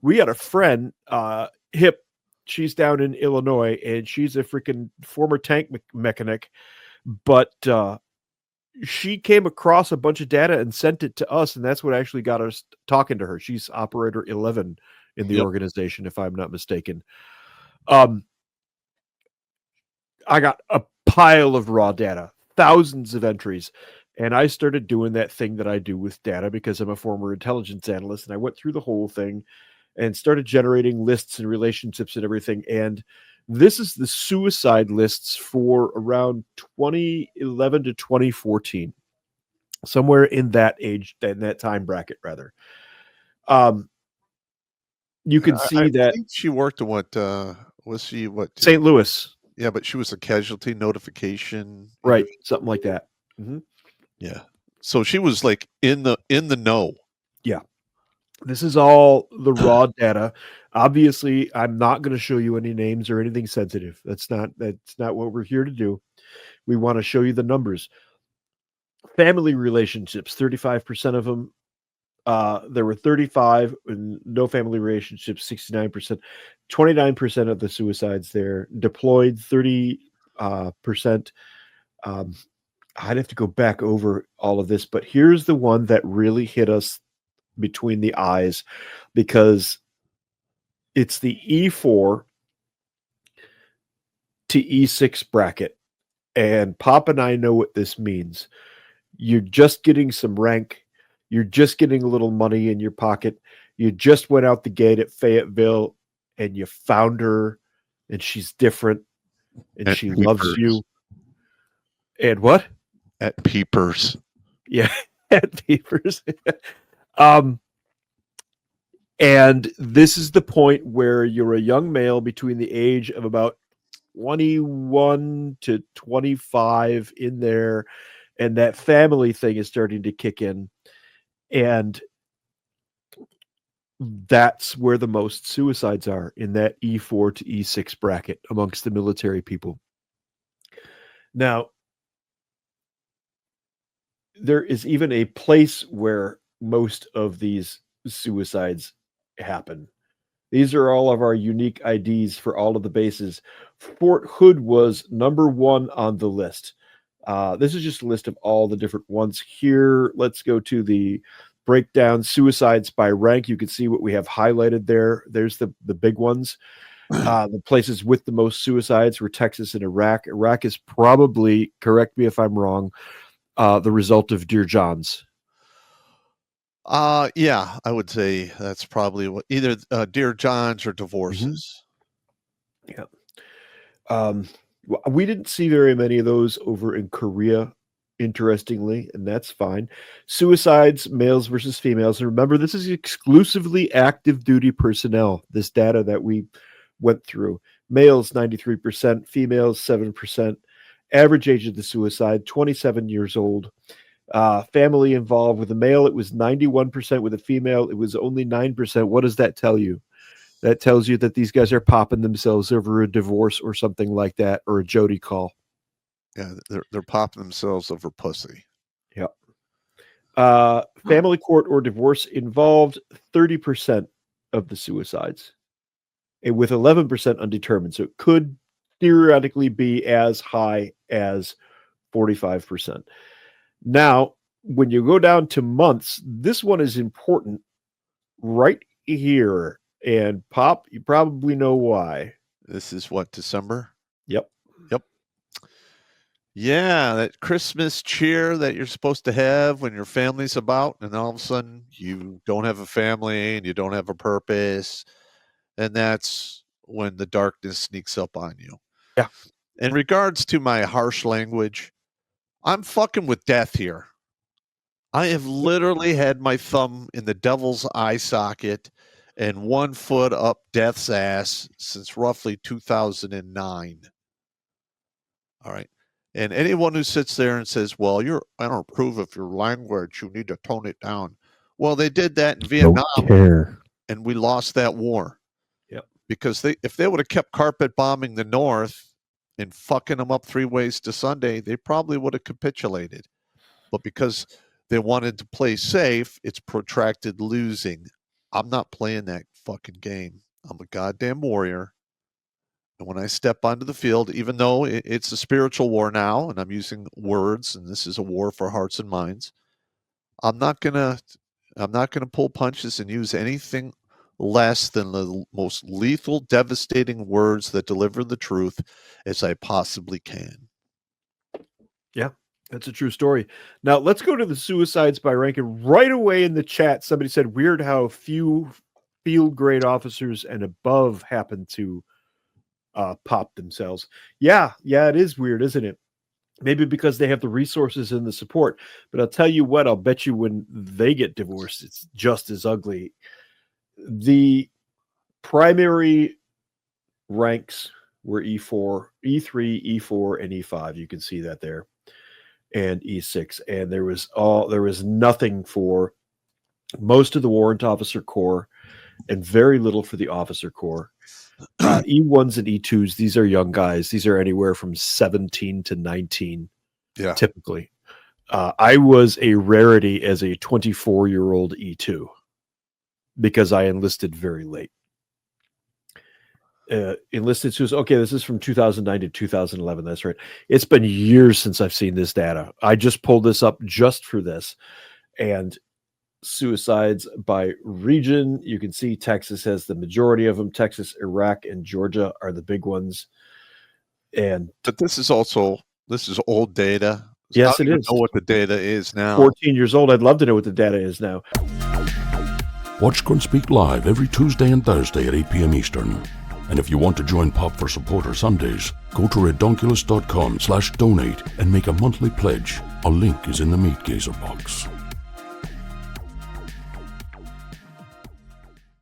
We had a friend, Hip. She's down in Illinois, and she's a freaking former tank mechanic. But she came across a bunch of data and sent it to us, and that's what actually got us talking to her. She's operator 11 in the organization, if I'm not mistaken. I got a pile of raw data, thousands of entries, and I started doing that thing that I do with data because I'm a former intelligence analyst, and I went through the whole thing and started generating lists and relationships and everything. And this is the suicide lists for around 2011 to 2014, somewhere in that time bracket, rather. You can see that think she worked in what was she what St. Louis, yeah, but she was a casualty notification, right? Something like that. Mm-hmm. Yeah, so she was like in the know. Yeah. This is all the raw data. Obviously, I'm not going to show you any names or anything sensitive. That's not what we're here to do. We want to show you the numbers. Family relationships, 35% of them. There were 35 and no family relationships, 69%. 29% of the suicides there. Deployed, 30%. I'd have to go back over all of this, but here's the one that really hit us between the eyes, because it's the E4 to E6 bracket. And Pop and I know what this means. You're just getting some rank. You're just getting a little money in your pocket. You just went out the gate at Fayetteville and you found her and she's different and At she Peepers. loves you. And what? At Peepers. Yeah, at Peepers. And this is the point where you're a young male between the age of about 21 to 25 in there, and that family thing is starting to kick in. And that's where the most suicides are, in that E4 to E6 bracket amongst the military people. Now, there is even a place where most of these suicides happen. These are all of our unique IDs for all of the bases. Fort Hood was number one on the list. This is just a list of all the different ones here. Let's go to the breakdown suicides by rank. You can see what we have highlighted there. There's the big ones. The places with the most suicides were Texas and Iraq. Iraq is probably, correct me if I'm wrong, the result of Dear Johns. Yeah, I would say that's probably what, either Dear Johns or divorces. Mm-hmm. Yeah. We didn't see very many of those over in Korea, interestingly, and that's fine. Suicides, males versus females. And remember, this is exclusively active duty personnel, this data that we went through. Males, 93%, females, 7%. Average age of the suicide, 27 years old. Family involved. With a male, it was 91%. With a female, it was only 9%. What does that tell you? That tells you that these guys are popping themselves over a divorce or something like that, or a Jody call. Yeah, they're popping themselves over pussy. Yep. Family court or divorce involved, 30% of the suicides, and with 11% undetermined. So it could theoretically be as high as 45%. Now, when you go down to months, this one is important right here. And Pop, you probably know why. This is what, December? Yep. Yep. Yeah, that Christmas cheer that you're supposed to have when your family's about, and all of a sudden you don't have a family and you don't have a purpose. And that's when the darkness sneaks up on you. Yeah. In regards to my harsh language, I'm fucking with death here. I have literally had my thumb in the devil's eye socket and 1 foot up death's ass since roughly 2009. All right. And anyone who sits there and says, well, I don't approve of your language, you need to tone it down. Well, they did that in Vietnam. Don't care. And we lost that war. Yep. Because if they would have kept carpet bombing the North and fucking them up 3 ways to Sunday, they probably would have capitulated. But because they wanted to play safe, it's protracted losing. I'm not playing that fucking game. I'm a goddamn warrior. And when I step onto the field, even though it's a spiritual war now, and I'm using words, and this is a war for hearts and minds, I'm not gonna pull punches and use anything less than the most lethal, devastating words that deliver the truth as I possibly can. Yeah, that's a true story. Now let's go to the suicides by rank. And right away in the chat, somebody said, weird how few field grade officers and above happen to pop themselves. Yeah, it is weird, isn't it? Maybe because they have the resources and the support. But I'll tell you what, I'll bet you when they get divorced, it's just as ugly. The primary ranks were E4, E3, E4, and E5. You can see that there. And E6. And there was nothing for most of the warrant officer corps and very little for the officer corps. E1s and E2s, these are young guys. These are anywhere from 17 to 19, typically. I was a rarity as a 24-year-old E2 because I enlisted very late. Enlisted suicide. Okay, this is from 2009 to 2011. That's right. It's been years since I've seen this data. I just pulled this up just for this. And suicides by region, you can see Texas has the majority of them. Texas, Iraq, and Georgia are the big ones. But this is old data. Yes, I it don't is. know what the data is now. 14 years old. I'd love to know what the data is now. Watch Grunt Speak live every Tuesday and Thursday at 8 p.m. Eastern. And if you want to join Pop for Supporter Sundays, go to redonkulous.com/donate and make a monthly pledge. A link is in the Meat Gazer box.